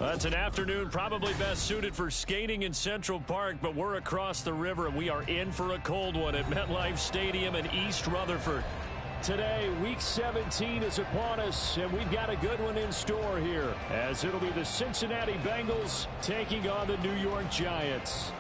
It's an afternoon probably best suited for skating in Central Park, but we're across the river, and we are in for a cold one at MetLife Stadium in East Rutherford. Today, Week 17 is upon us, and we've got a good one in store here, as it'll be the Cincinnati Bengals taking on the New York Giants.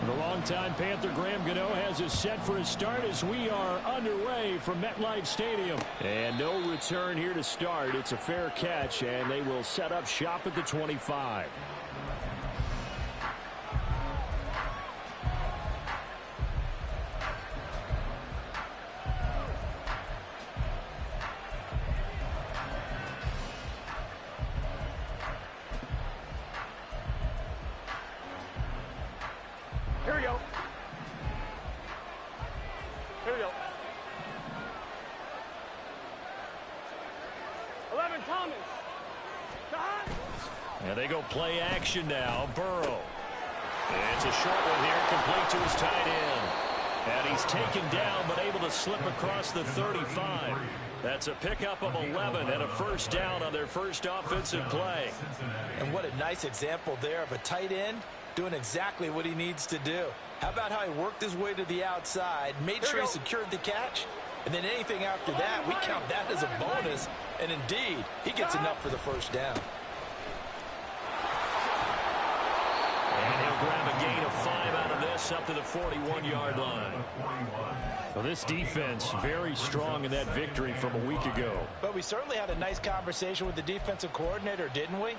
The longtime Panther Graham Gano has us set for his start as we are underway from MetLife Stadium. And no return here to start. It's a fair catch, and they will set up shop at the 25. Here we go. Here we go. 11, Thomas. And they go play action now. Burrow. It's a short one here, complete to his tight end. And he's taken down, but able to slip across the 35. That's a pickup of 11 and a first down on their first offensive play. And what a nice example there of a tight end doing exactly what he needs to do. How about how he worked his way to the outside, made sure he secured the catch, and then anything after that, we count that as a bonus. And indeed, he gets enough for the first down. And he'll grab a gain of 5 out of this up to the 41-yard line. Well, this defense very strong in that victory from a week ago. But we certainly had a nice conversation with the defensive coordinator, didn't we?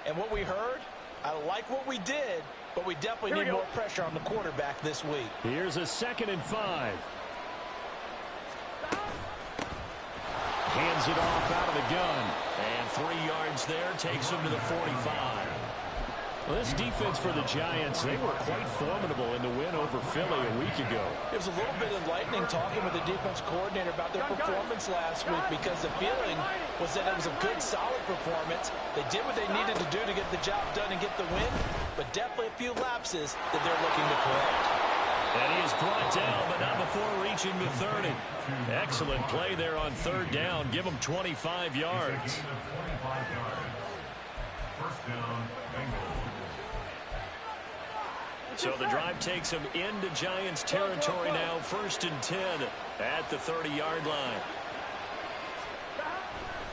And what we heard, I like what we did, but we definitely need more pressure on the quarterback this week. Here's a 2nd and 5. Hands it off out of the gun. And 3 yards there takes him to the 45. Well, this defense for the Giants, they were quite formidable in the win over Philly a week ago. It was a little bit enlightening talking with the defense coordinator about their performance last week, because the feeling was that it was a good, solid performance. They did what they needed to do to get the job done and get the win, but definitely a few lapses that they're looking to correct. And he is brought down, but not before reaching the 30. Excellent play there on 3rd down. Give him 25 yards. First down, Bengals. So the drive takes him into Giants territory now. 1st and 10 at the 30-yard line.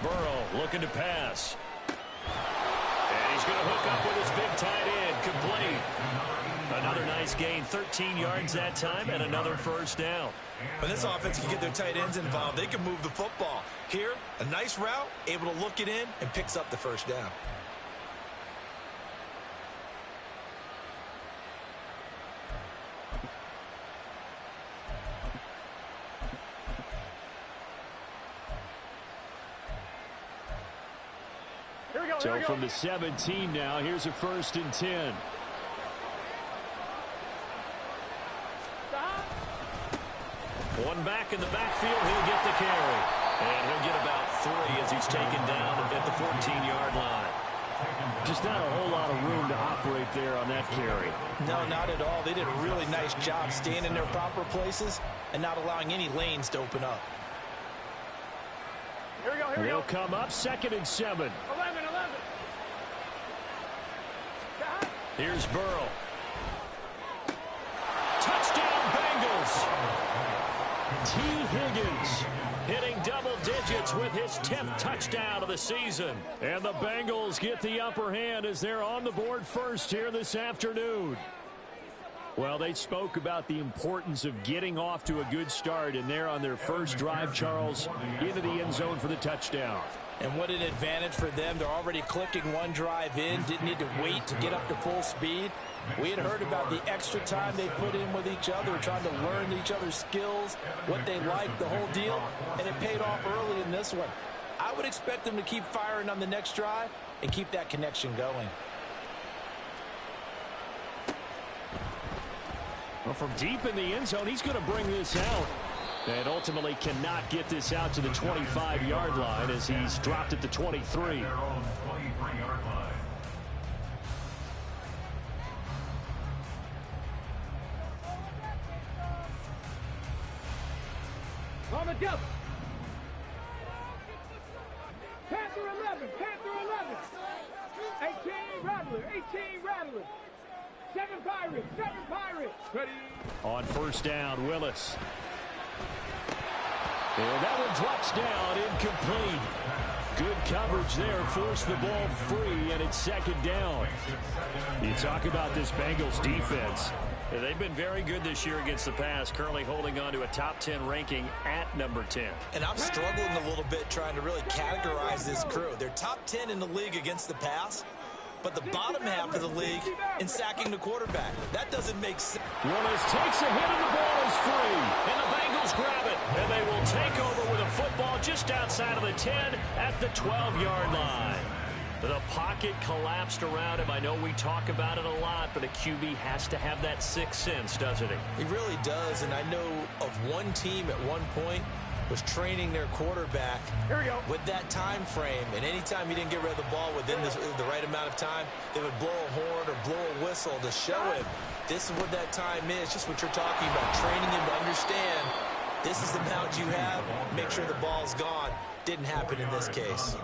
Burrow looking to pass. And he's going to hook up with his big tight end. Complete. Another nice gain. 13 yards that time and another first down. When this offense can get their tight ends involved, they can move the football. Here, a nice route, able to look it in, and picks up the first down. So from the 17 now, here's a 1st and 10. One back in the backfield, he'll get the carry. And he'll get about 3 as he's taken down at the 14-yard line. Just not a whole lot of room to operate there on that carry. No, not at all. They did a really nice job staying in their proper places and not allowing any lanes to open up. Here we go, here we They'll go. come up 2nd and 7. 11. Here's Burrow. Touchdown, Bengals. T. Higgins hitting double digits with his 10th touchdown of the season. And the Bengals get the upper hand as they're on the board first here this afternoon. Well, they spoke about the importance of getting off to a good start, and they're on their first drive, Charles, into the end zone for the touchdown. And what an advantage for them. They're already clicking one drive in, didn't need to wait to get up to full speed. We had heard about the extra time they put in with each other, trying to learn each other's skills, what they like, the whole deal, and it paid off early in this one. I would expect them to keep firing on the next drive and keep that connection going. Well, from deep in the end zone, he's going to bring this out. And ultimately cannot get this out to the 25-yard line as he's dropped at the 23. together. Panther 11, Panther 11. 18 Rattler, 18 Rattler. 7 Pirates, 7 Pirates. Ready. On first down, Willis. And that one drops down, incomplete. Good coverage there, forced the ball free, and it's second down. You talk about this Bengals defense. They've been very good this year against the pass, currently holding on to a top 10 ranking at number 10. And I'm struggling a little bit trying to really categorize this crew. They're top 10 in the league against the pass, but the bottom half of the league in sacking the quarterback. That doesn't make sense. Willis takes a hit and the ball is free. And the Bengals grab it. And they will take over with a football just outside of the 10 at the 12-yard line. The pocket collapsed around him. I know we talk about it a lot, but a QB has to have that sixth sense, doesn't he? He really does, and I know of one team at one point was training their quarterback with that time frame, and anytime he didn't get rid of the ball within the right amount of time, they would blow a horn or blow a whistle to show him this is what that time is, just what you're talking about, training him to understand this is the amount you have, make sure the ball's gone. Didn't happen in this case.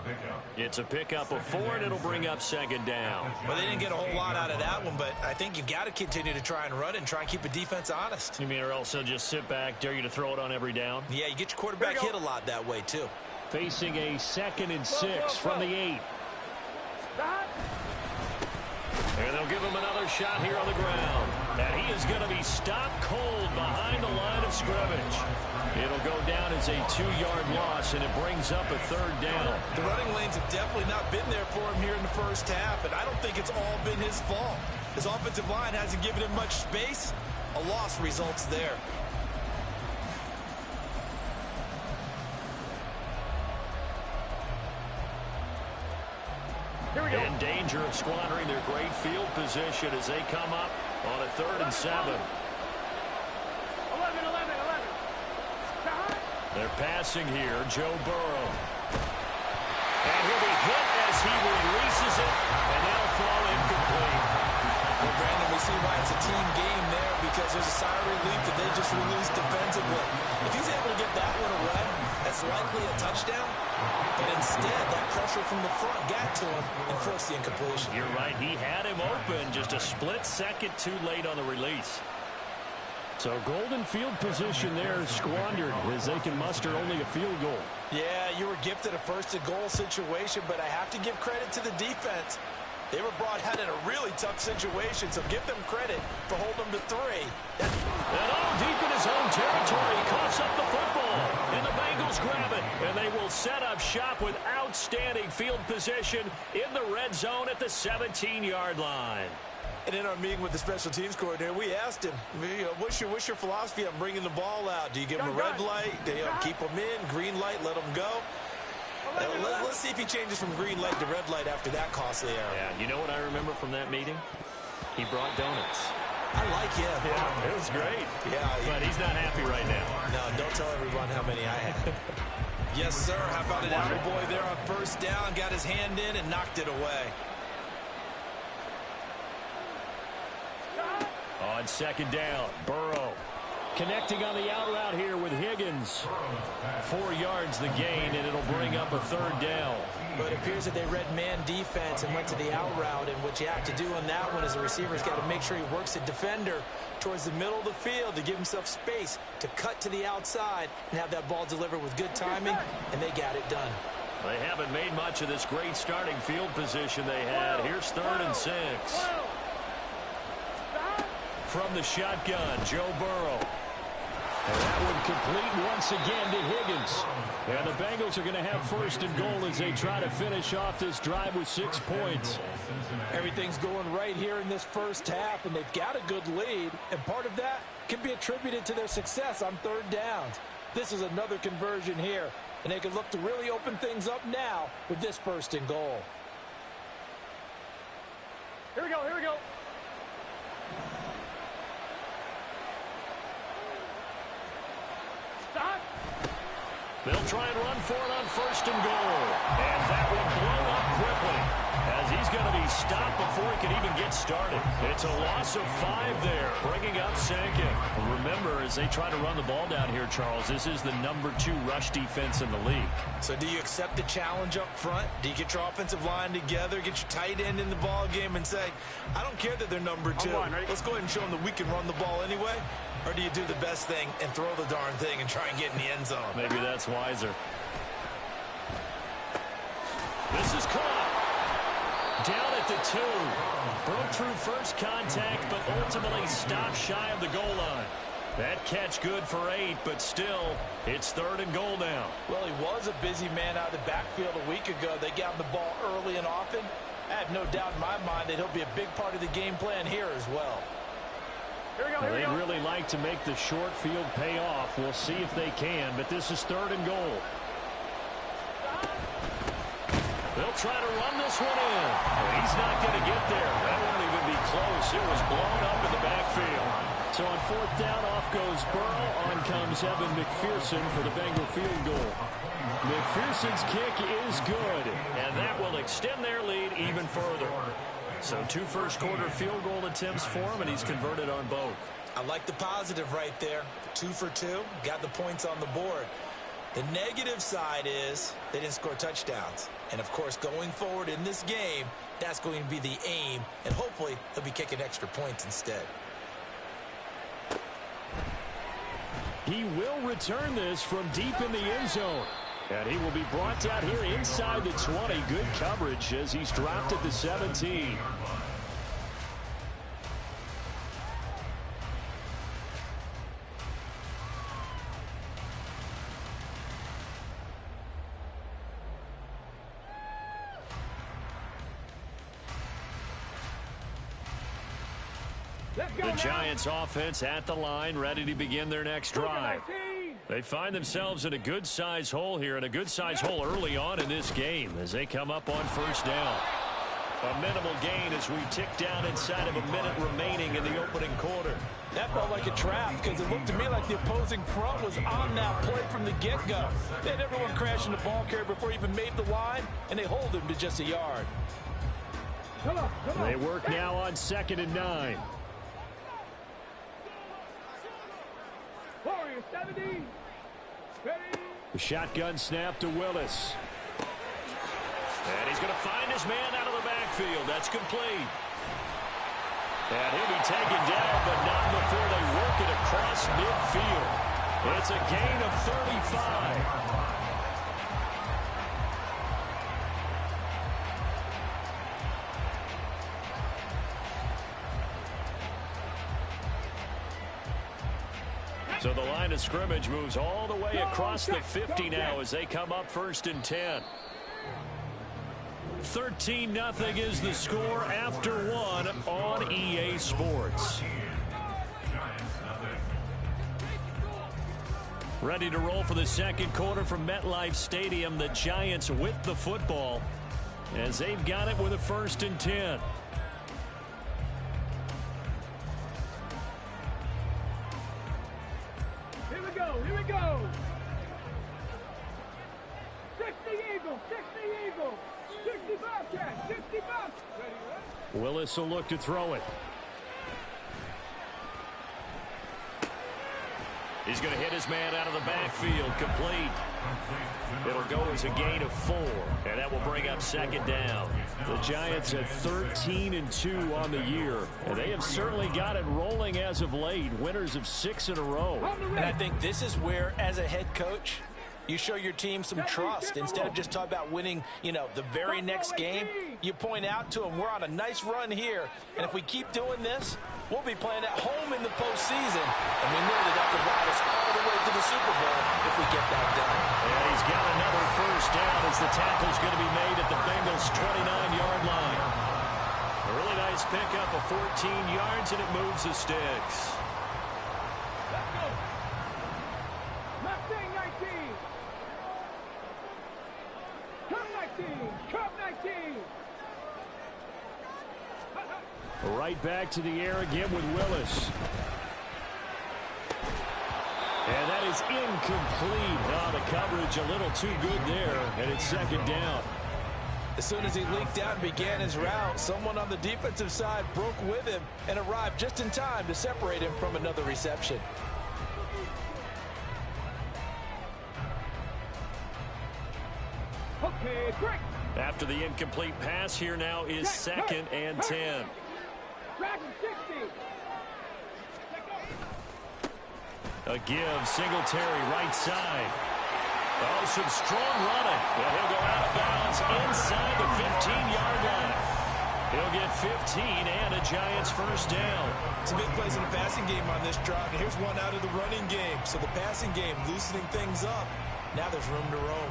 It's a pickup of 4, and it'll bring up second down. Well, they didn't get a whole lot out of that one, but I think you've got to continue to try and run it and try and keep the defense honest. You mean or else they'll just sit back, dare you to throw it on every down? Yeah, you get your quarterback hit a lot that way, too. Facing a 2nd and 6 from the 8. And they'll give him another shot here on the ground. Now he is going to be stopped cold behind the line of scrimmage. It'll go down as a 2-yard loss, and it brings up a 3rd down. The running lanes have definitely not been there for him here in the first half, and I don't think it's all been his fault. His offensive line hasn't given him much space. A loss results there. In danger of squandering their great field position as they come up on a 3rd and 7. 11, 11, 11. They're passing here, Joe Burrow. And he'll be hit as he releases it, and that'll fall incomplete. Well, Brandon, we see why it's a team game there, because there's a sigh of relief that they just released defensively. If he's able to get that one away, that's likely a touchdown. But instead, that pressure from the front got to him and forced the incompletion. You're right. He had him open, just a split second too late on the release. So golden field position there squandered as they can muster only a field goal. Yeah, you were gifted a 1st and goal situation, but I have to give credit to the defense. They were brought out in a really tough situation, so give them credit for holding them to 3. And all deep in his own territory, he coughs up the football. And the Bengals grab it. And they will set up shop with outstanding field position in the red zone at the 17-yard line. And in our meeting with the special teams coordinator, we asked him, what's your philosophy on bringing the ball out? Do you give him a red light? Do you keep them in? Green light, let them go? Let's see if he changes from green light to red light after that costly error. Yeah, you know what I remember from that meeting? He brought donuts. I like him. Yeah, it was great. Yeah, but he's not happy right now. No, don't tell everyone how many I had. Yes, sir. How about an attaboy there on first down? Got his hand in and knocked it away. On 2nd down, Burrow connecting on the out route here with Higgins. 4 yards the gain, and it'll bring up a 3rd down. But it appears that they read man defense and went to the out route, and what you have to do on that one is the receiver's got to make sure he works the defender towards the middle of the field to give himself space to cut to the outside and have that ball delivered with good timing, and they got it done. They haven't made much of this great starting field position they had. Here's 3rd and 6. From the shotgun, Joe Burrow. And that one complete once again to Higgins. And the Bengals are going to have 1st and goal as they try to finish off this drive with 6 points. Everything's going right here in this first half, and they've got a good lead. And part of that can be attributed to their success on 3rd downs. This is another conversion here, and they can look to really open things up now with this 1st and goal. Here we go, here we go. Stop. They'll try and run for it on 1st and goal. And that will blow up quickly as he's going to be stopped before he can even get started. It's a loss of 5 there, bringing up second. Remember, as they try to run the ball down here, Charles, this is the #2 rush defense in the league. So do you accept the challenge up front? Do you get your offensive line together, get your tight end in the ball game and say, I don't care that they're #2. Let's go ahead and show them that we can run the ball anyway? Or do you do the best thing and throw the darn thing and try and get in the end zone? Maybe that's wiser. This is caught. Down at the 2. Broke through first contact, but ultimately stopped shy of the goal line. That catch good for 8, but still, it's 3rd and goal now. Well, he was a busy man out of the backfield a week ago. They got him the ball early and often. I have no doubt in my mind that he'll be a big part of the game plan here as well. They'd really like to make the short field pay off. We'll see if they can, but this is 3rd and goal. They'll try to run this one in. He's not going to get there. That won't even be close. It was blown up in the backfield. So on 4th down, off goes Burrow. On comes Evan McPherson for the Bengal field goal. McPherson's kick is good, and that will extend their lead even further. So 2 first-quarter field goal attempts for him, and he's converted on both. I like the positive right there. 2 for 2, got the points on the board. The negative side is they didn't score touchdowns. And, of course, going forward in this game, that's going to be the aim, and hopefully he'll be kicking extra points instead. He will return this from deep in the end zone. And he will be brought down here inside the 20. Good coverage as he's dropped at the 17. The Giants offense at the line, ready to begin their next drive. They find themselves in a good-sized hole here, and a good-sized hole early on in this game as they come up on 1st down. A minimal gain as we tick down inside of a minute remaining in the opening quarter. That felt like a trap because it looked to me like the opposing front was on that play from the get-go. They had everyone crashing the ball carrier before he even made the line, and they hold him to just a yard. Come on. They work now on 2nd and 9. Warrior 70. Ready. The shotgun snap to Willis. And he's going to find his man out of the backfield. That's complete. And he'll be taken down, but not before they work it across midfield. It's a gain of 35. So the line of scrimmage moves all the way across the 50 now as they come up 1st and 10. 13-0 is the score after 1 on EA Sports. Ready to roll for the 2nd quarter from MetLife Stadium. The Giants with the football as they've got it with a 1st and 10. Here we go. 60 Eagles, 60 Bobcats, 60 Bobcats. Willis will look to throw it. He's going to hit his man out of the backfield. Complete. It'll go as a gain of 4, and that will bring up 2nd down. The Giants at 13-2 on the year, and they have certainly got it rolling as of late. Winners of 6 in a row. And I think this is where, as a head coach, you show your team some trust. Instead of just talking about winning, the very next game, you point out to them, we're on a nice run here, and if we keep doing this, we'll be playing at home in the postseason, and we know that could ride us all the way to the Super Bowl if we get that done. And he's got another 1st down as the tackle's going to be made at the Bengals' 29-yard line. A really nice pickup of 14 yards, and it moves the sticks. Let's go. Mustang 19. Cup 19. Cup 19. Right back to the air again with Willis. And that is incomplete. Oh, the coverage a little too good there, and it's 2nd down. As soon as he leaked out and began his route, someone on the defensive side broke with him and arrived just in time to separate him from another reception. Okay, break. After the incomplete pass, here now is 2nd and 10. Drag him 60. A give, Singletary, right side. Oh, some strong running. Well, he'll go out of bounds inside the 15-yard line. He'll get 15 and a Giants first down. Some big plays in the passing game on this drive, and here's one out of the running game. So the passing game loosening things up. Now there's room to roam.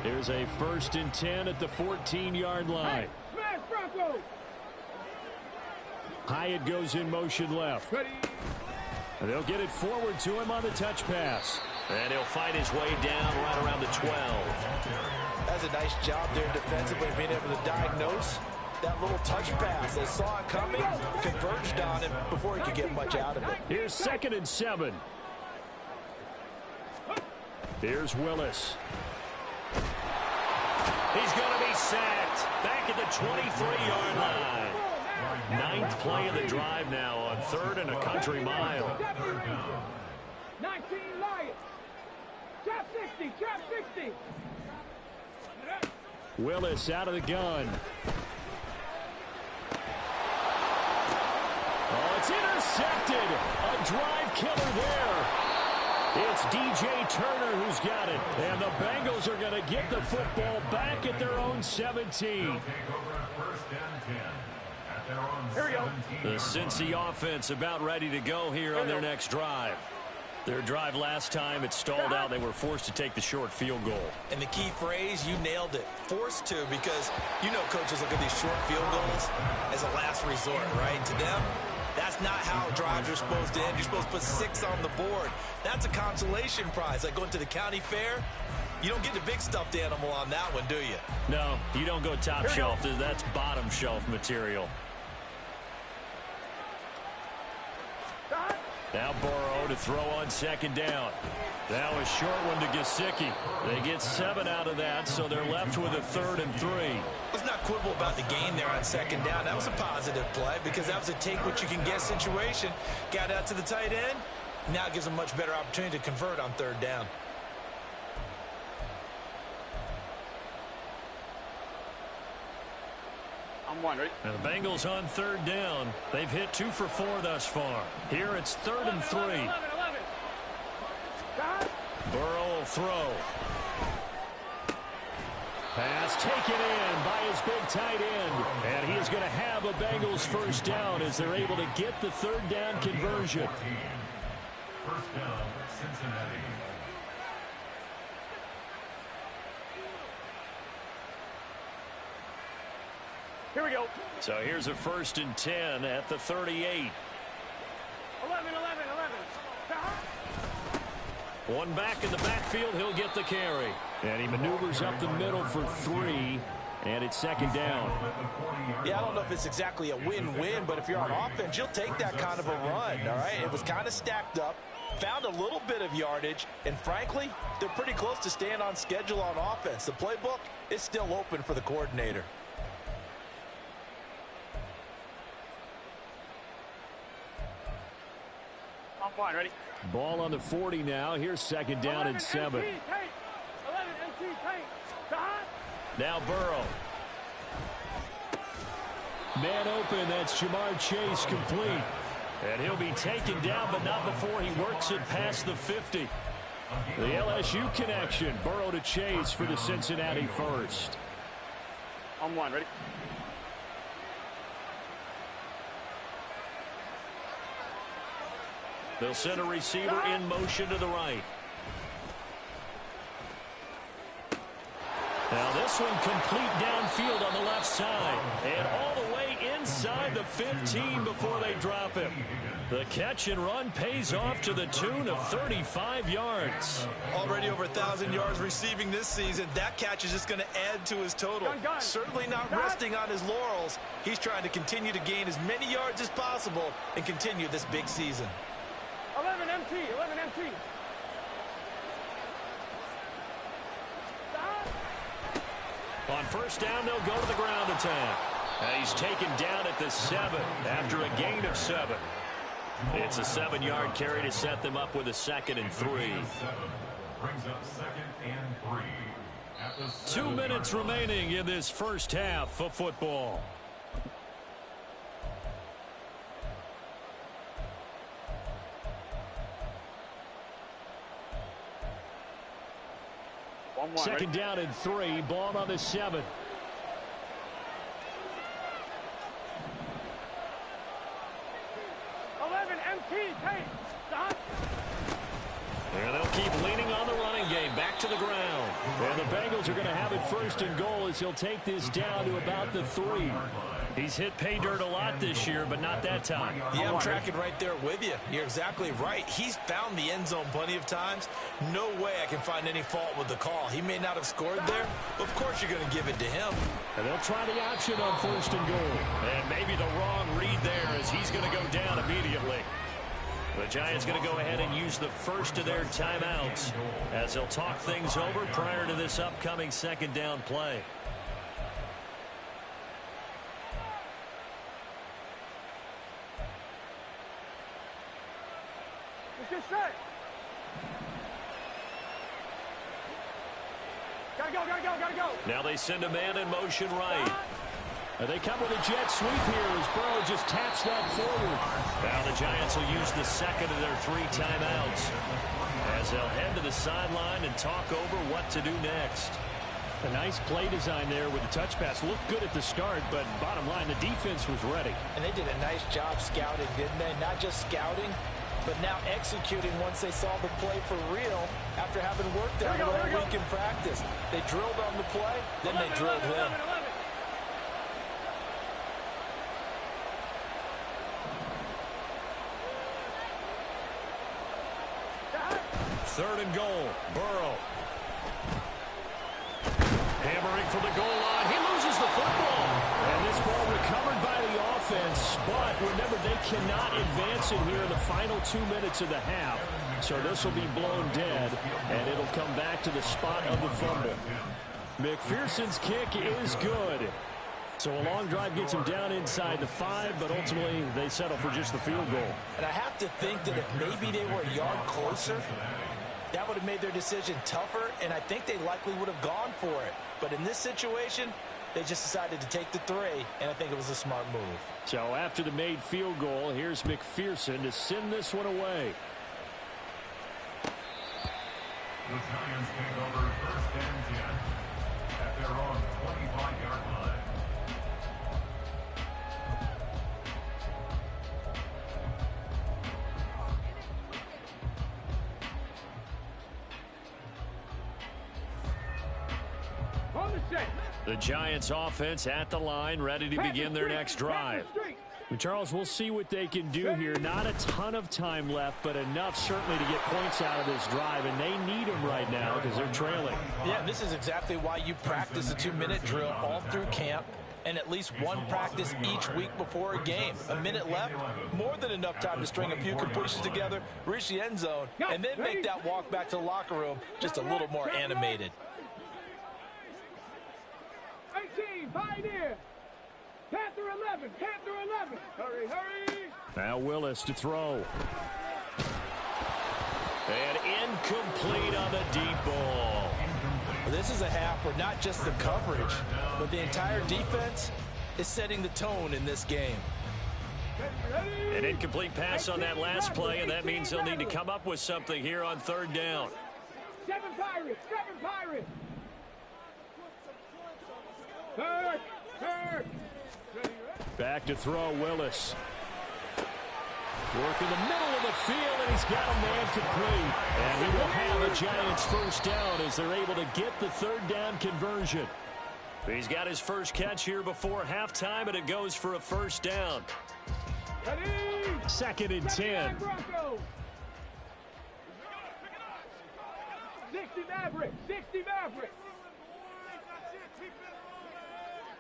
Here's a 1st and 10 at the 14-yard line. Smash Broncos. Hyatt goes in motion left. Ready. And they'll get it forward to him on the touch pass. And he'll fight his way down right around the 12. That's a nice job there defensively, being able to diagnose that little touch pass. They saw it coming, converged on him before he could get much out of it. Here's 2nd and 7. Here's Willis. He's going to be sacked back at the 23-yard line. 9th play of the drive now on 3rd and a country mile. 19 Lions. Trap 60, trap 60. Willis out of the gun. Oh, it's intercepted. A drive killer there. It's DJ Turner who's got it. And the Bengals are going to get the football back at their own 17. Here we go. The Cincy offense about ready to go here on their next drive. Their drive last time, it stalled out. They were forced to take the short field goal. And the key phrase, you nailed it. Forced to, because you know coaches look at these short field goals as a last resort, right? To them, that's not how drives are supposed to end. You're supposed to put 6 on the board. That's a consolation prize. Like going to the county fair, you don't get the big stuffed animal on that one, do you? No, you don't go top shelf. That's bottom shelf material. Now Burrow to throw on 2nd down. Now a short one to Gesicki. They get 7 out of that, so they're left with a 3rd and 3. Let's not quibble about the gain there on 2nd down. That was a positive play because that was a take-what-you-can-get situation. Got out to the tight end. Now it gives them a much better opportunity to convert on 3rd down. I'm one, ready? Now the Bengals on 3rd down. They've hit 2 for 4 thus far. Here it's 3rd and 3. 11. Burrow will throw. Pass taken in by his big tight end. And he is going to have a Bengals first down as they're able to get the 3rd down conversion. First down, Cincinnati. Here we go. So here's a 1st and 10 at the 38. 11. One back in the backfield, he'll get the carry. And he maneuvers up the middle for 3, and it's 2nd down. Yeah, I don't know if it's exactly a win-win, but if you're on offense, you'll take that kind of a run, all right? It was kind of stacked up, found a little bit of yardage, and frankly, they're pretty close to staying on schedule on offense. The playbook is still open for the coordinator. I'm fine, ready? Ball on the 40 now. Here's 2nd down and 7. 11 MT tank. Now Burrow. Man open. That's Jamar Chase complete. And he'll be taken down, but not before he works it past the 50. The LSU connection. Burrow to Chase for the Cincinnati first. I'm one, ready? They'll send a receiver in motion to the right. Now this one complete downfield on the left side. And all the way inside the 15 before they drop him. The catch and run pays off to the tune of 35 yards. Already over 1,000 yards receiving this season. That catch is just going to add to his total. Certainly not resting on his laurels. He's trying to continue to gain as many yards as possible and continue this big season. 11 MT. On first down, they'll go to the ground attack. He's taken down at the 7 after a gain of 7. It's a 7-yard carry to set them up with a 2nd and 3. Brings up 2nd and 3. At the 2 minutes remaining in this first half of football. Second down and 3. Ball on the 7. And they'll keep leaning on the running game. Back to the ground. And the Bengals are going to have it first and goal as he'll take this down to about the 3. He's hit pay dirt a lot this year, but not that time. Yeah, I'm tracking right there with you. You're exactly right. He's found the end zone plenty of times. No way I can find any fault with the call. He may not have scored there, but of course you're going to give it to him. And they'll try the option on first and goal. And maybe the wrong read there as he's going to go down immediately. The Giants going to go ahead and use the first of their timeouts as they'll talk things over prior to this upcoming second down play. Get set. Gotta go. Now they send a man in motion right. And they come with a jet sweep here as Burrow just taps that forward. Now the Giants will use the second of their 3 timeouts as they'll head to the sideline and talk over what to do next. A nice play design there with the touch pass. Looked good at the start, but bottom line, the defense was ready. And they did a nice job scouting, didn't they? Not just scouting, but now executing once they saw the play for real after having worked on it all week in practice. They drilled on the play, then they drilled him. 3rd and goal. Burrow. Hammering for the goal line. He loses the football. And this ball recovered by the offense. But remember, they cannot advance it here in the final 2 minutes of the half. So this will be blown dead. And it'll come back to the spot of the fumble. McPherson's kick is good. So a long drive gets him down inside the 5, but ultimately they settle for just the field goal. And I have to think that if maybe they were a yard closer, that would have made their decision tougher, and I think they likely would have gone for it. But in this situation, they just decided to take the 3, and I think it was a smart move. So after the made field goal, here's McPherson to send this one away. The Giants take over 1st and 10 at their own 25-yard line. The Giants offense at the line, ready to begin their next drive. And Charles, we'll see what they can do here. Not a ton of time left, but enough certainly to get points out of this drive, and they need them right now because they're trailing. Yeah, this is exactly why you practice a 2-minute drill all through camp and at least one practice each week before a game. A minute left, more than enough time to string a few completions together, reach the end zone, and then make that walk back to the locker room just a little more animated. 18, Pioneer. Panther 11, Panther 11. Hurry. Now Willis to throw. And incomplete on the deep ball. This is a half where not just the coverage, but the entire defense is setting the tone in this game. An incomplete pass on that last play, and that means they'll need to come up with something here on 3rd down. 7 Pirates, 7 Pirates. Third. Back to throw, Willis. Work in the middle of the field, and he's got a man complete. And he will have a Giants first down as they're able to get the 3rd down conversion. He's got his first catch here before halftime, and it goes for a first down. 2nd and 10. 60 Maverick.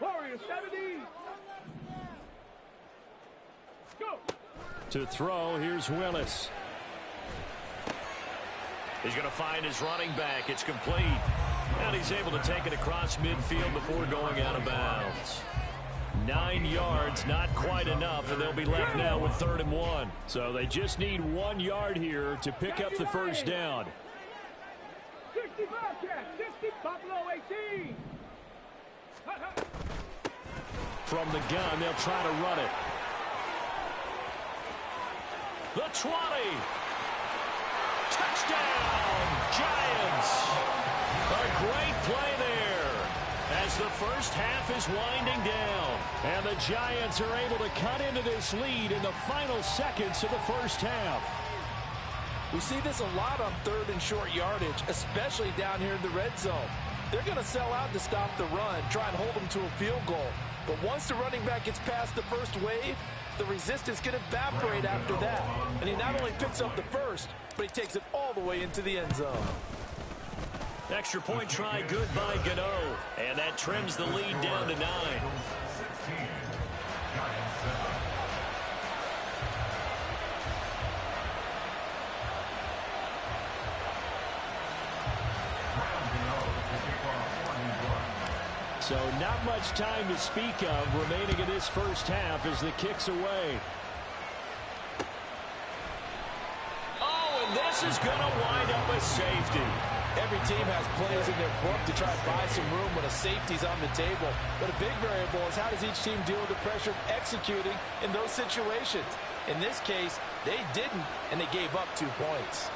Warriors 70. Go. To throw, here's Willis. He's going to find his running back. It's complete. And he's able to take it across midfield before going out of bounds. 9 yards, not quite enough, and they'll be left now with 3rd and 1. So they just need 1 yard here to pick up the first down. 60 Bobcat, 60 Buffalo 18. From the gun, they'll try to run it. The 20. Touchdown, Giants. A great play there as the first half is winding down. And the Giants are able to cut into this lead in the final seconds of the first half. We see this a lot on 3rd and short yardage, especially down here in the red zone. They're going to sell out to stop the run, try and hold them to a field goal. But once the running back gets past the first wave, the resistance can evaporate after that. And he not only picks up the first, but he takes it all the way into the end zone. Extra point try good by Gano. And that trims the lead down to 9. So not much time to speak of remaining in this first half as the kick's away. Oh, and this is going to wind up a safety. Every team has plays in their book to try and buy some room when a safety's on the table. But a big variable is how does each team deal with the pressure of executing in those situations. In this case, they didn't, and they gave up 2 points.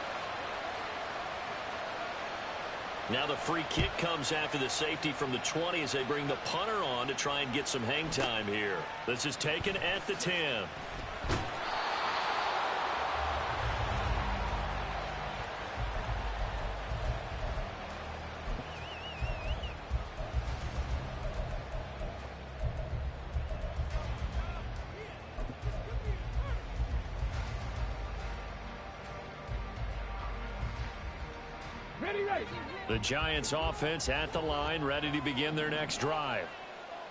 Now the free kick comes after the safety from the 20 as they bring the punter on to try and get some hang time here. This is taken at the 10. The Giants offense at the line, ready to begin their next drive.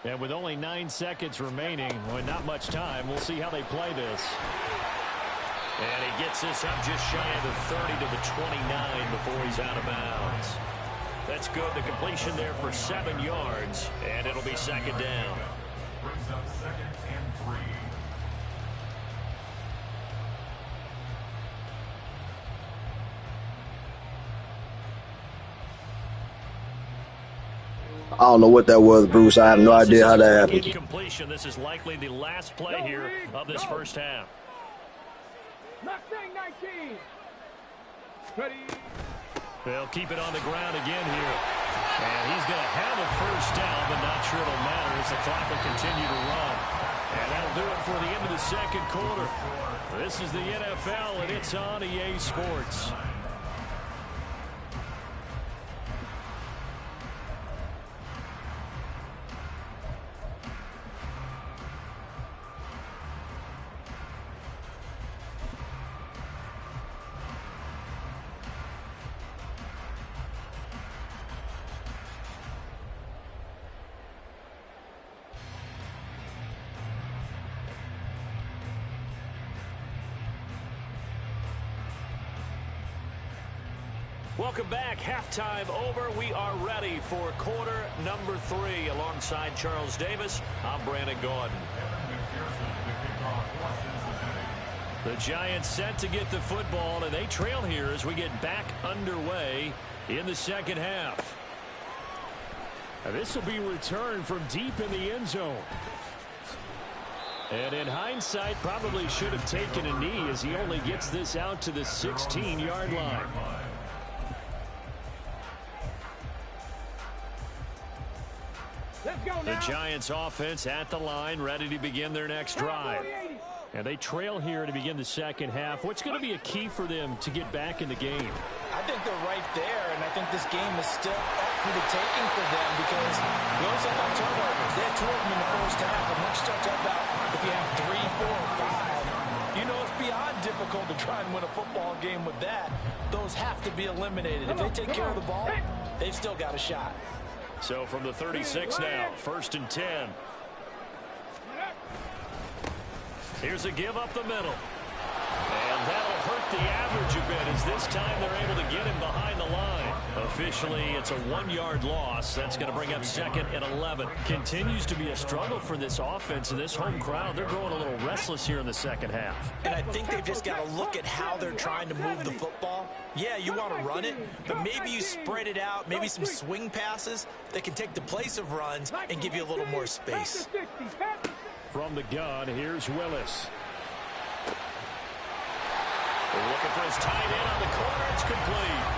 And with only 9 seconds remaining, well, not much time, we'll see how they play this. And he gets this up just shy of the 30 to the 29 before he's out of bounds. That's good. The completion there for 7 yards, and it'll be 2nd down. Brings up 2nd and 3. I don't know what that was, Bruce. I have no idea how that happened. Incompletion. This is likely the last play here of this first half. Mustang 19. Ready. They'll keep it on the ground again here. And he's going to have a first down, but not sure it'll matter as the clock will continue to run. And that'll do it for the end of the 2nd quarter. This is the NFL, and it's on EA Sports. Welcome back. Halftime over. We are ready for quarter number 3. Alongside Charles Davis, I'm Brandon Gordon. The Giants set to get the football, and they trail here as we get back underway in the 2nd half. And this will be returned from deep in the end zone. And in hindsight, probably should have taken a knee as he only gets this out to the 16-yard line. The Giants offense at the line, ready to begin their next drive. And they trail here to begin the 2nd half. What's going to be a key for them to get back in the game? I think they're right there, and I think this game is still up for the taking for them because we also have turnovers. They had 2 of them in the first half, and let's start talking about if you have 3, 4, or 5. You know, it's beyond difficult to try and win a football game with that. Those have to be eliminated. If they take care of the ball, they've still got a shot. So from the 36 now, 1st and 10. Here's a give up the middle. And that'll hurt the average a bit as this time they're able to get him behind the line. Officially, it's a 1-yard loss. That's going to bring up 2nd and 11. Continues to be a struggle for this offense and this home crowd. They're growing a little restless here in the second half. And I think they've just got to look at how they're trying to move the football. Yeah, you want to run it, but maybe you spread it out, maybe some swing passes that can take the place of runs and give you a little more space. From the gun, here's Willis. Looking for his tight end on the corner. It's complete.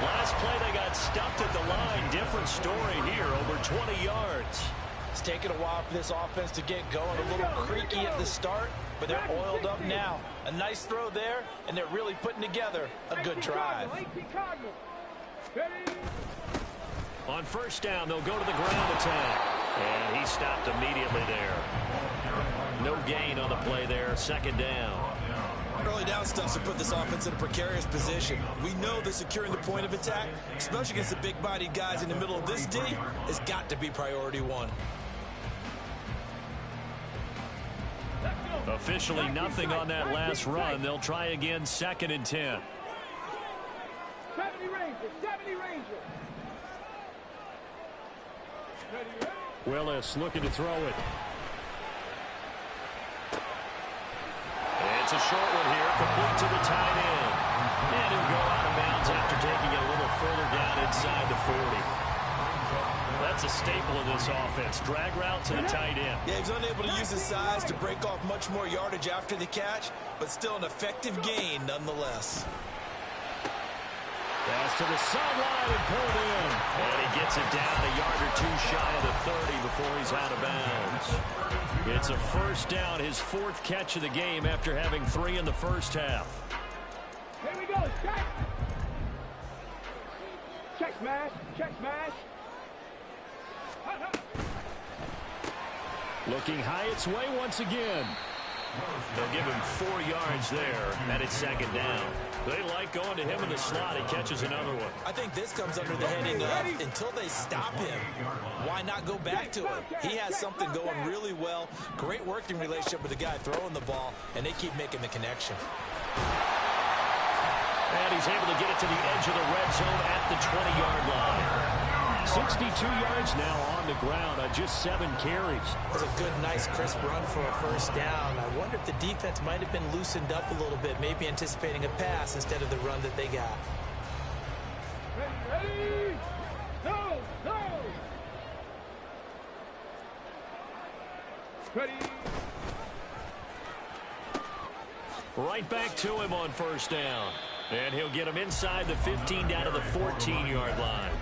Last play, they got stuffed at the line. Different story here, over 20 yards. It's taken a while for this offense to get going. A little creaky at the start, but they're oiled up now. A nice throw there, and they're really putting together a good drive. On first down, they'll go to the ground attack. And he stopped immediately there. No gain on the play there. 2nd down. Early down stuff to put this offense in a precarious position. We know that securing the point of attack, especially against the big-bodied guys in the middle of this D, has got to be priority 1. Officially nothing on that last run. They'll try again 2nd and 10. 70 Rangers, 70 Rangers. Willis looking to throw it. It's a short one here, complete to the tight end. And he'll go out of bounds after taking it a little further down inside the 40. That's a staple of this offense. Drag route to the tight end. Yeah, he's unable to use his size to break off much more yardage after the catch, but still an effective gain nonetheless. Pass to the sideline and pulled in. And he gets it down a yard or 2 shy of the 30 before he's out of bounds. It's a first down, his 4th catch of the game after having 3 in the first half. Here we go, check. Check smash, check smash. Looking high its way once again. They'll give him 4 yards there, and it's 2nd down. They like going to him in the slot. He catches another one. I think this comes under the heading of until they stop him, why not go back to him? He has something going really well. Great working relationship with the guy throwing the ball, and they keep making the connection. And he's able to get it to the edge of the red zone at the 20-yard line. 62 yards now on the ground on just 7 carries. That's a good, nice, crisp run for a first down. I wonder if the defense might have been loosened up a little bit, maybe anticipating a pass instead of the run that they got. Ready? Go! Go! Ready? Right back to him on first down. And he'll get him inside the 15 down to the 14-yard line.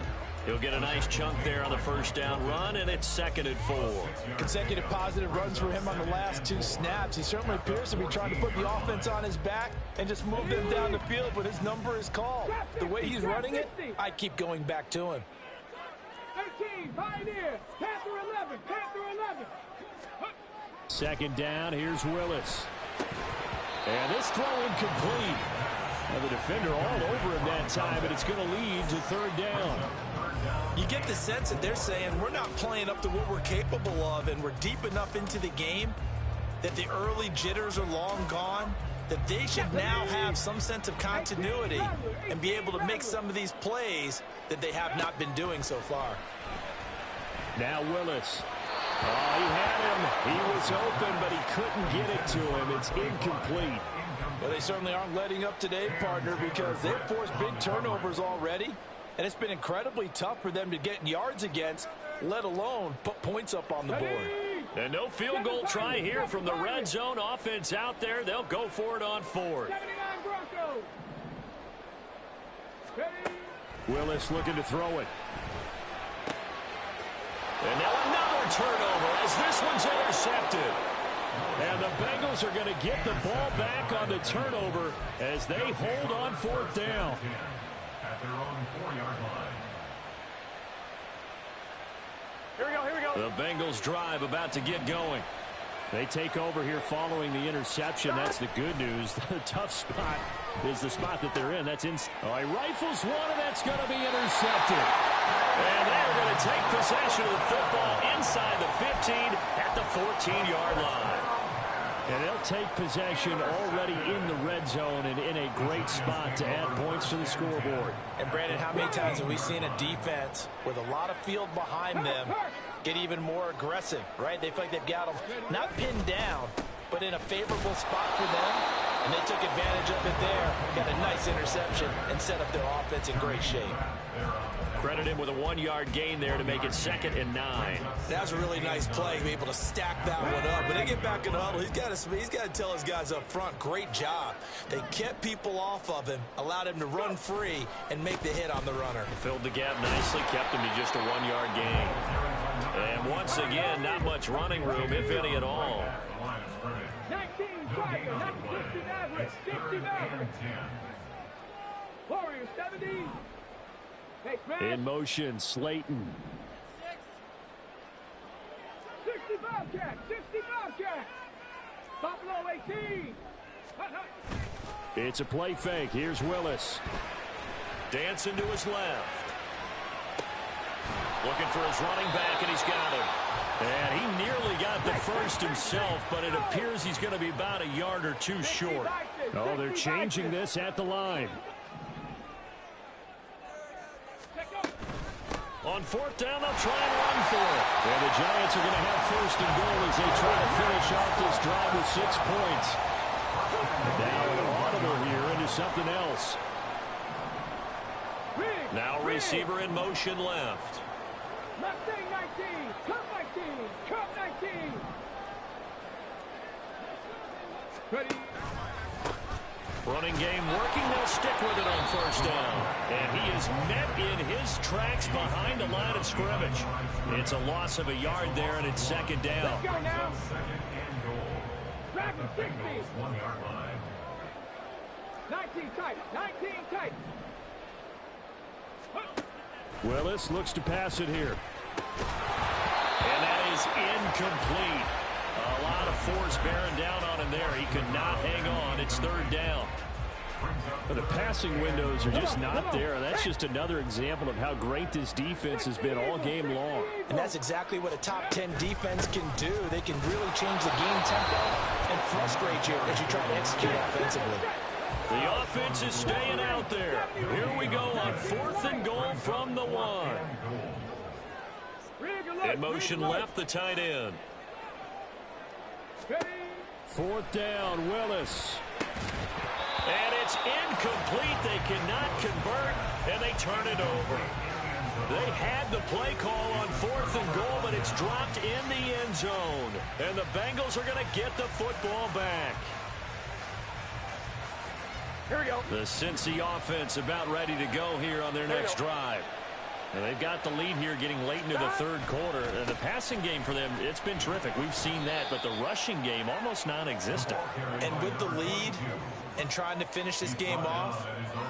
He'll get a nice chunk there on the first down run, and it's 2nd and 4. Consecutive positive runs for him on the last 2 snaps. He certainly appears to be trying to put the offense on his back and just move them down the field, but his number is called. The way he's running it, I'd keep going back to him. 13, Pioneer, Panther 11, Panther 11. 2nd down, here's Willis. And this throw incomplete. And the defender all over him that time, and it's going to lead to 3rd down. You get the sense that they're saying we're not playing up to what we're capable of, and we're deep enough into the game that the early jitters are long gone, that they should now have some sense of continuity and be able to make some of these plays that they have not been doing so far. Now Willis. Oh, he had him. He was open, but he couldn't get it to him. It's incomplete. Well, they certainly aren't letting up today, partner, because they've forced big turnovers already, and it's been incredibly tough for them to get yards against, let alone put points up on the board. And no field goal try here from the red zone offense out there. They'll go for it on 4th. 79 Broncos. Ready? Willis looking to throw it. And now another turnover as this one's intercepted. And the Bengals are going to get the ball back on the turnover as they hold on 4th down. At their own 4-yard line. Here we go, here we go. The Bengals drive about to get going. They take over here following the interception. That's the good news. The tough spot is the spot that they're in. That's in. Oh, he rifles one, and that's going to be intercepted. And they're going to take possession of the football inside the 15 at the 14-yard line. And they'll take possession already in the red zone and in a great spot to add points to the scoreboard. And, Brandon, how many times have we seen a defense with a lot of field behind them get even more aggressive, right? They feel like they've got them not pinned down, but in a favorable spot for them, and they took advantage of it there, got a nice interception, and set up their offense in great shape. Credit him with a 1-yard gain there to make it 2nd and 9. That was a really nice play to be able to stack that one up. When they get back in the huddle, he's got to tell his guys up front, great job. They kept people off of him, allowed him to run free, and make the hit on the runner. Filled the gap nicely, kept him to just a 1-yard gain. And once again, not much running room, if any at all. 19 Tiger, not 50 average, 50 average. Warriors 70. In motion, Slayton. 60 Bobcat, 60 Bobcat. Buffalo 18. It's a play fake. Here's Willis. Dancing to his left. Looking for his running back, and he's got him. And he nearly got the first himself, but it appears he's going to be about a yard or two short. Oh, they're changing this at the line. On 4th down, they'll try and run for it. And the Giants are going to have 1st and goal as they try to finish off this drive with 6 points. Now an audible here into something else. Now receiver in motion left. Mustang 19, Cup 19, Cup 19. Ready. Running game working. They'll stick with it on 1st down. And he is met in his tracks behind the line of scrimmage. It's a loss of a yard there, and it's 2nd down. Let's go now. Dragon 60. 19 tight, 19 tight. Willis looks to pass it here. And that is incomplete. A lot of force bearing down on him there. He could not hang on. It's 3rd down. But the passing windows are just not there. That's just another example of how great this defense has been all game long. And that's exactly what a top 10 defense can do. They can really change the game tempo and frustrate you as you try to execute offensively. The offense is staying out there. Here we go on 4th and goal from the 1. In motion left, the tight end. 4th down, Willis. And it's incomplete. They cannot convert, and they turn it over. They had the play call on 4th and goal, but it's dropped in the end zone. And the Bengals are going to get the football back. Here we go. The Cincy offense about ready to go here on their next drive. And they've got the lead here getting late into the 3rd quarter. And the passing game for them, it's been terrific. We've seen that, but the rushing game almost non-existent. And with the lead and trying to finish this game off,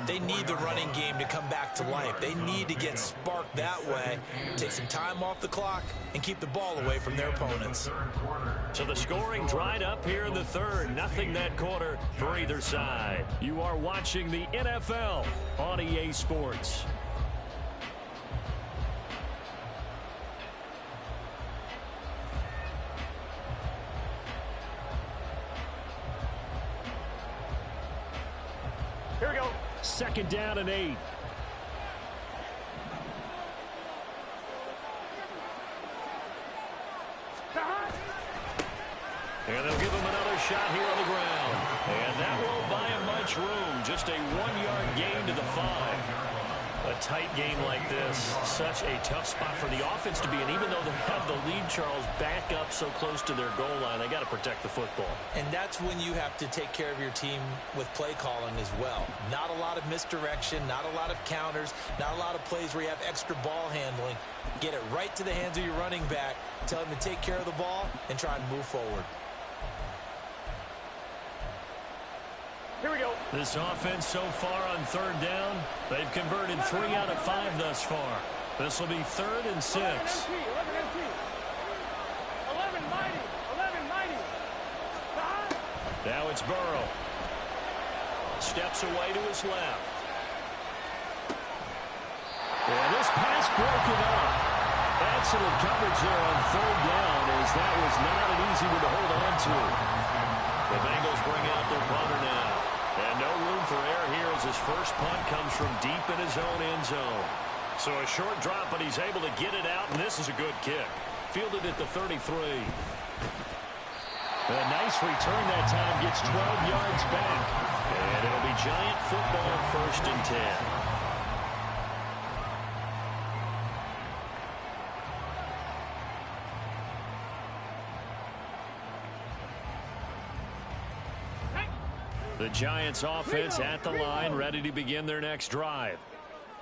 they need the running game to come back to life. They need to get sparked that way, take some time off the clock, and keep the ball away from their opponents. So the scoring dried up here in the 3rd. Nothing that quarter for either side. You are watching the NFL on EA Sports. Here we go. 2nd down and 8. And they'll give him another shot here on the ground. And that won't buy him much room. Just a 1-yard gain to the 5. A tight game like this, such a tough spot for the offense to be in. Even though they have the lead, Charles, back up so close to their goal line, they got to protect the football. And that's when you have to take care of your team with play calling as well. Not a lot of misdirection, not a lot of counters, not a lot of plays where you have extra ball handling. Get it right to the hands of your running back, tell him to take care of the ball, and try and move forward. Here we go. This offense so far on 3rd down, they've converted 3 out of 5 thus far. This will be 3rd and 6. 11 mighty. 11 mighty. Now it's Burrow. Steps away to his left. And this pass broken up. Excellent coverage there on 3rd down, as that was not an easy one to hold on to. The Bengals bring out their punter now. And no room for error here as his first punt comes from deep in his own end zone. So a short drop, but he's able to get it out, and this is a good kick. Fielded at the 33. A nice return that time, gets 12 yards back. And it'll be Giant football, 1st and 10. The Giants offense at the line, ready to begin their next drive.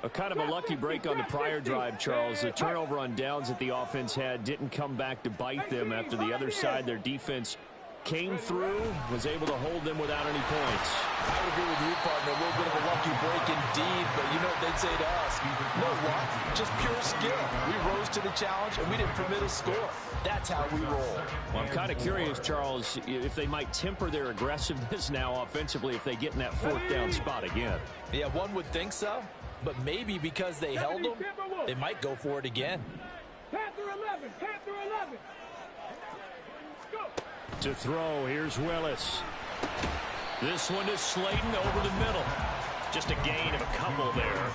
A kind of a lucky break on the prior drive, Charles. The turnover on downs that the offense had didn't come back to bite them after the other side. Their defense came through, was able to hold them without any points. I would agree with you, partner. A little bit of a lucky break indeed, but you know what they'd say to us? No luck, just pure skill. We rose to the challenge, and we didn't permit a score. That's how we roll. Well, I'm kind of curious, Charles, if they might temper their aggressiveness now offensively if they get in that 4th down spot again. Yeah, one would think so, but maybe because they held them, they might go for it again. Panther 11, Panther 11. Go. To throw, here's Willis. This one is Slayton over the middle. Just a gain of a couple there.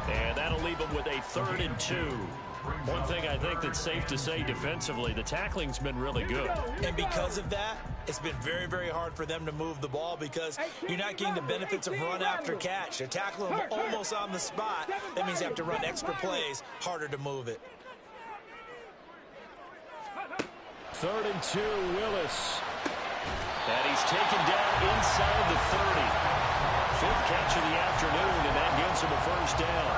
And that'll leave them with a 3rd and 2. One thing I think that's safe to say defensively, the tackling's been really good. And because of that, it's been very, very hard for them to move the ball because you're not getting the benefits of run after catch. They're tackling them almost on the spot. That means you have to run extra plays, harder to move it. 3rd and 2, Willis. And he's taken down inside the 30. 5th catch of the afternoon, and that gives him a 1st down.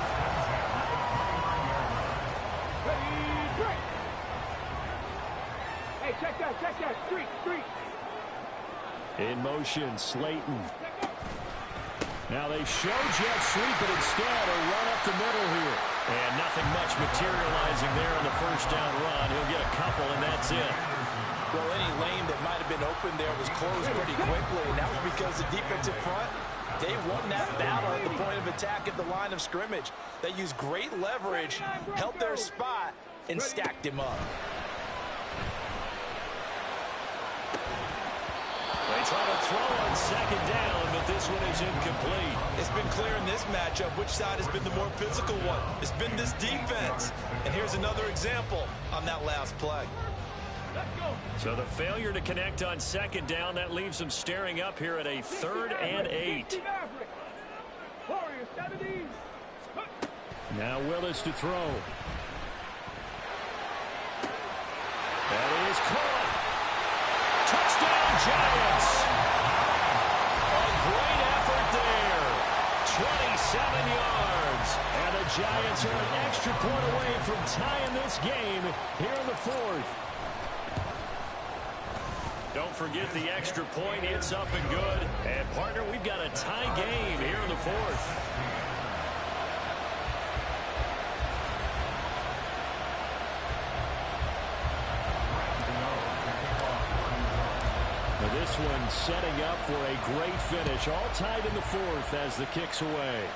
Hey, check that, street. In motion, Slayton. Now they show jet sweep, but instead a run up the middle here. And nothing much materializing there on the 1st down run. He'll get a couple, and that's it. Well, any lane that might have been open there was closed pretty quickly, and that was because the defensive front, they won that battle at the point of attack at the line of scrimmage. They used great leverage, held their spot, and stacked him up. They try to throw on 2nd down, but this one is incomplete. It's been clear in this matchup which side has been the more physical one. It's been this defense. And here's another example on that last play. So the failure to connect on 2nd down, that leaves them staring up here at a 3rd and 8. Now Willis to throw. That is caught. Touchdown, Giants. A great effort there. 27 yards. And the Giants are an extra point away from tying this game here in the 4th. Don't forget the extra point. It's up and good. And, partner, we've got a tie game here in the 4th. This one setting up for a great finish. All tied in the 4th as the kick's away.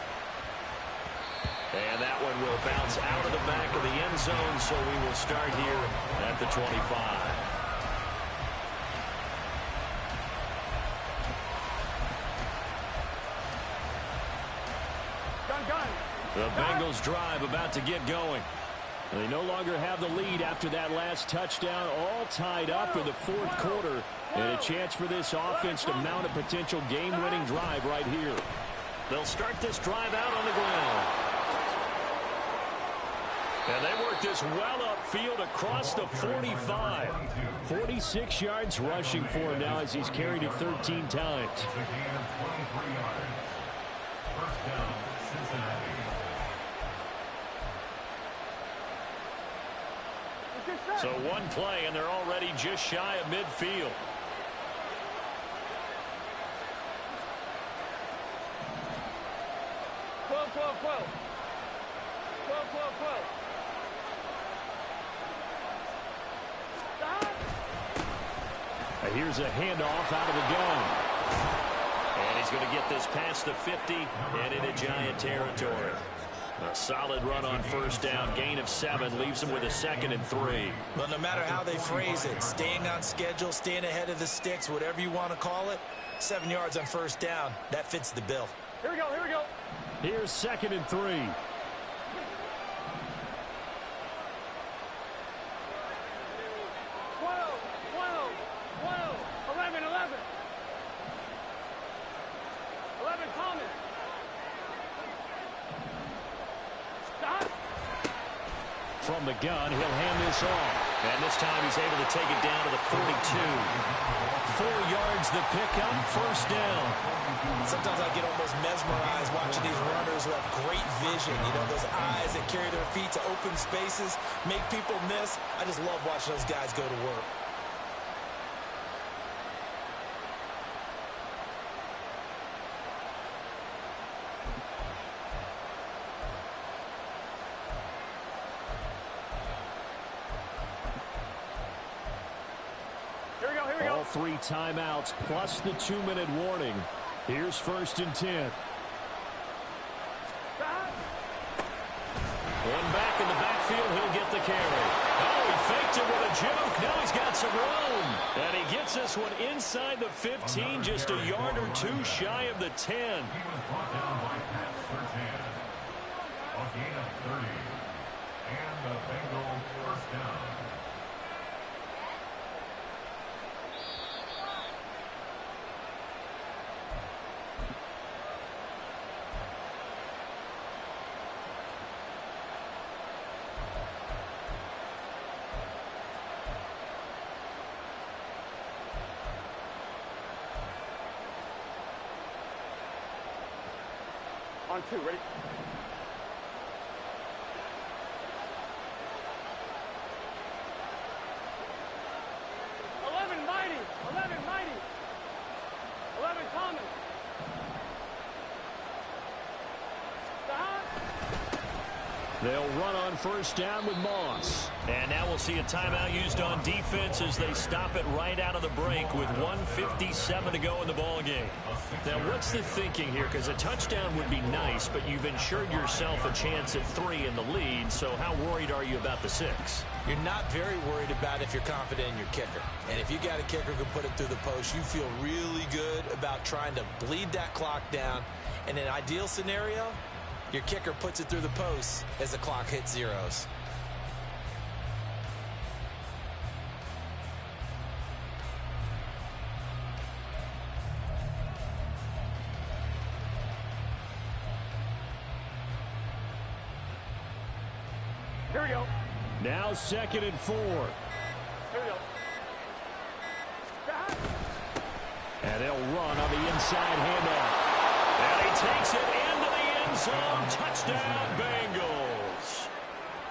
And that one will bounce out of the back of the end zone, so we will start here at the 25. The Bengals drive about to get going. They no longer have the lead after that last touchdown. All tied up in the 4th quarter. And a chance for this offense to mount a potential game-winning drive right here. They'll start this drive out on the ground. And they work this well upfield across the 45. 46 yards rushing for him now as he's carried it 13 times. So one play, and they're already just shy of midfield. Here's a handoff out of the gun. And he's going to get this past the 50 and into Giant territory. A solid run on first down. Gain of 7 leaves them with a 2nd and 3. Well, no matter how they phrase it, staying on schedule, staying ahead of the sticks, whatever you want to call it, 7 yards on first down, that fits the bill. Here we go, here we go. Here's 2nd and 3. 12, 11, 11. 11, Thomas. Stop. From the gun, he'll hand this off. And this time he's able to take it down to the 42. 4 yards the pickup, first down. Sometimes I get almost mesmerized watching these runners who have great vision. You know, those eyes that carry their feet to open spaces, make people miss. I just love watching those guys go to work. All 3 timeouts plus the 2-minute warning. Here's 1st and 10. One back in the backfield, he'll get the carry. Oh, he faked it with a joke. Now he's got some room. And he gets this one inside the 15, just a yard or 2 shy of the 10. He was brought down by Pat Surtain. A gain of 30. And the Bengals first down. On 2, ready? Mighty. 11, Mighty. 11, Thomas. Stop. They'll run on first down with Moss. And now we'll see a timeout used on defense as they stop it right out of the break with 1:57 to go in the ballgame. Now, what's the thinking here? Because a touchdown would be nice, but you've ensured yourself a chance at 3 in the lead, so how worried are you about the 6? You're not very worried about if you're confident in your kicker. And if you got a kicker who can put it through the post, you feel really good about trying to bleed that clock down. In an ideal scenario, your kicker puts it through the post as the clock hits zeros. Here we go. Now 2nd and 4. Here we go. Stop. And they'll run on the inside handoff. And he takes it into the end zone. Touchdown, Bengals.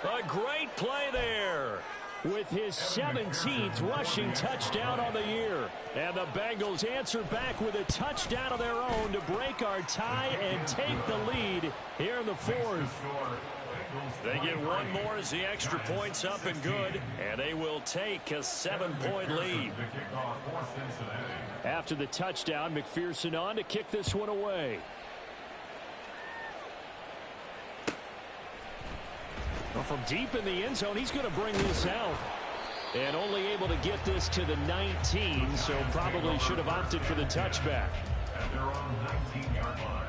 A great play there. With his 17th rushing touchdown on the year. And the Bengals answer back with a touchdown of their own to break our tie and take the lead here in the 4th. They get one more as the extra point's up and good, and they will take a 7-point lead. After the touchdown, McPherson on to kick this one away. Well, from deep in the end zone, he's going to bring this out. And only able to get this to the 19, so probably should have opted for the touchback. And they're on the 19-yard line.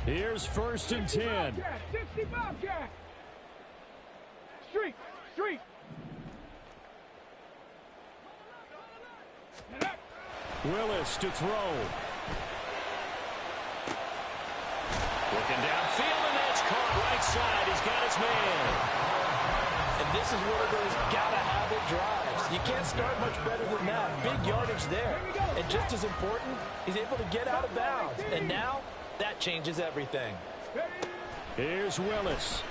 Here's 1st and 10. 60 Bobcat. Street. Willis to throw. Looking downfield, and that's caught right side. He's got his man. And this is one of those gotta-have-it drives. You can't start much better than that. Big yardage there. And just as important, he's able to get out of bounds. And now, that changes everything. Here's Willis.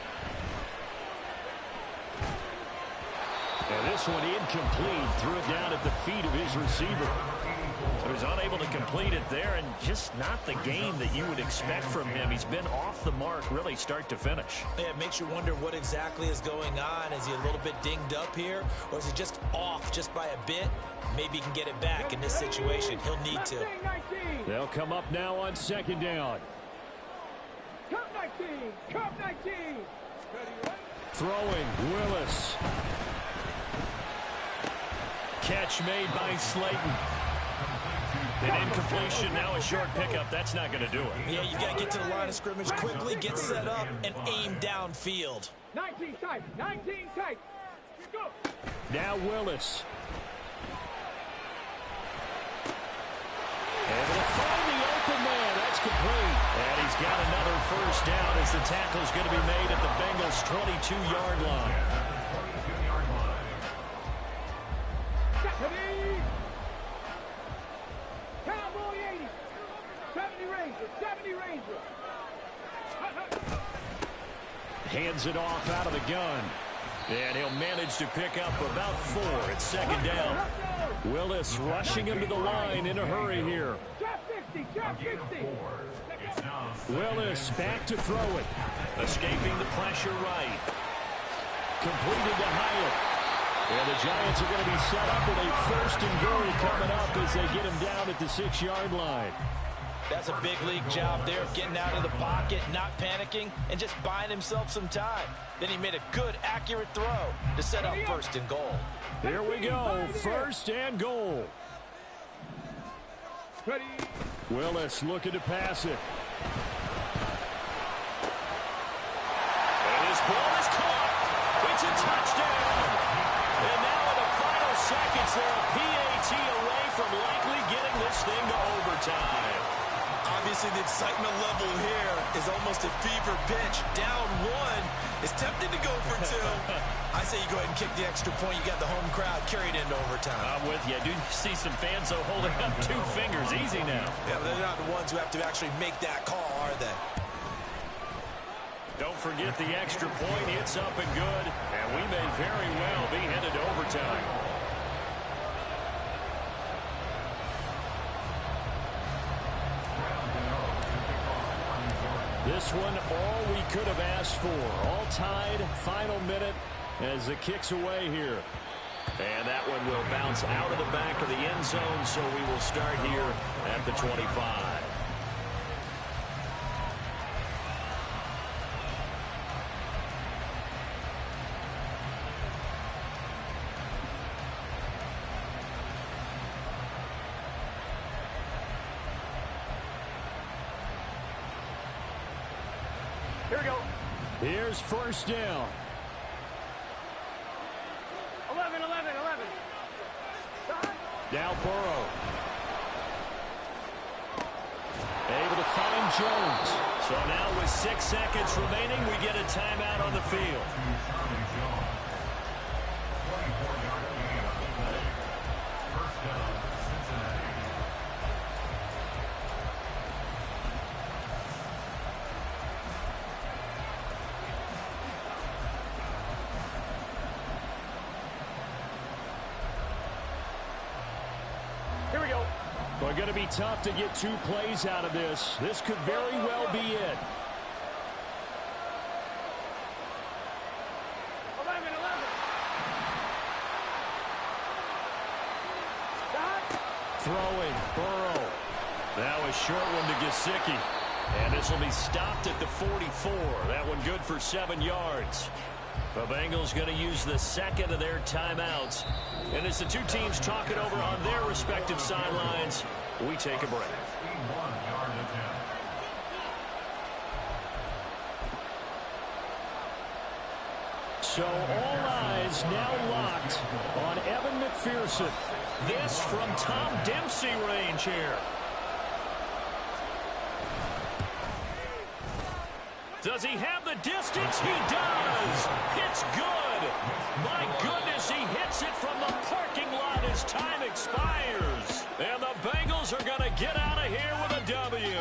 And this one incomplete. Threw it down at the feet of his receiver. He was unable to complete it there, and just not the game that you would expect from him. He's been off the mark really start to finish. Yeah, it makes you wonder what exactly is going on. Is he a little bit dinged up here, or is he just off just by a bit? Maybe he can get it back in this situation. He'll need to. They'll come up now on second down. Cup 19, Cup 19. Throwing, Willis. Catch made by Slayton. An incompletion, now a short pickup. That's not going to do it. Yeah, you got to get to the line of scrimmage quickly, get set up, and aim downfield. 19 tight, 19 tight. Go. Now Willis. Able to find the open man. That's complete. And he's got another first down as the tackle's going to be made at the Bengals' 22-yard line. Cowboy 80. 70 Ranger, 70 Ranger. Hands it off out of the gun. And he'll manage to pick up about 4 at second down. Willis rushing him to the line in a hurry here. Drop 50, drop 50. Willis back to throw it. Escaping the pressure right. Completed to Hyatt. And the Giants are going to be set up with a first and goal coming up as they get him down at the 6-yard line. That's a big league job there of getting out of the pocket, not panicking, and just buying himself some time. Then he made a good, accurate throw to set up first and goal. Here we go, first and goal. Ready. Willis looking to pass it. And his ball is caught. It's a touchdown. And now in the final seconds, they're a PAT away from likely getting this thing to overtime. Obviously, the excitement level here is almost a fever pitch. Down 1 is tempted to go for 2. I say you go ahead and kick the extra point. You got the home crowd carried into overtime. I'm with you. I do see some fans, though, holding up 2 fingers. Easy now. Yeah, they're not the ones who have to actually make that call, are they? Don't forget the extra point. It's up and good. And we may very well be headed to overtime. This one, all we could have asked for. All tied, final minute as it kicks away here. And that one will bounce out of the back of the end zone, so we will start here at the 25. Here we go. Here's first down. 11. Now Burrow. Able to find Jones. So now with 6 seconds remaining, we get a timeout on the field. Here we go. Well, going to be tough to get 2 plays out of this. This could very well be it. 11. Throwing, Burrow. Now a short one to Gesicki. And this will be stopped at the 44. That one good for 7 yards. The Bengals going to use the second of their timeouts. And as the 2 teams talk it over on their respective sidelines, we take a break. So all eyes now locked on Evan McPherson. This from Tom Dempsey range here. Does he have the distance? He does.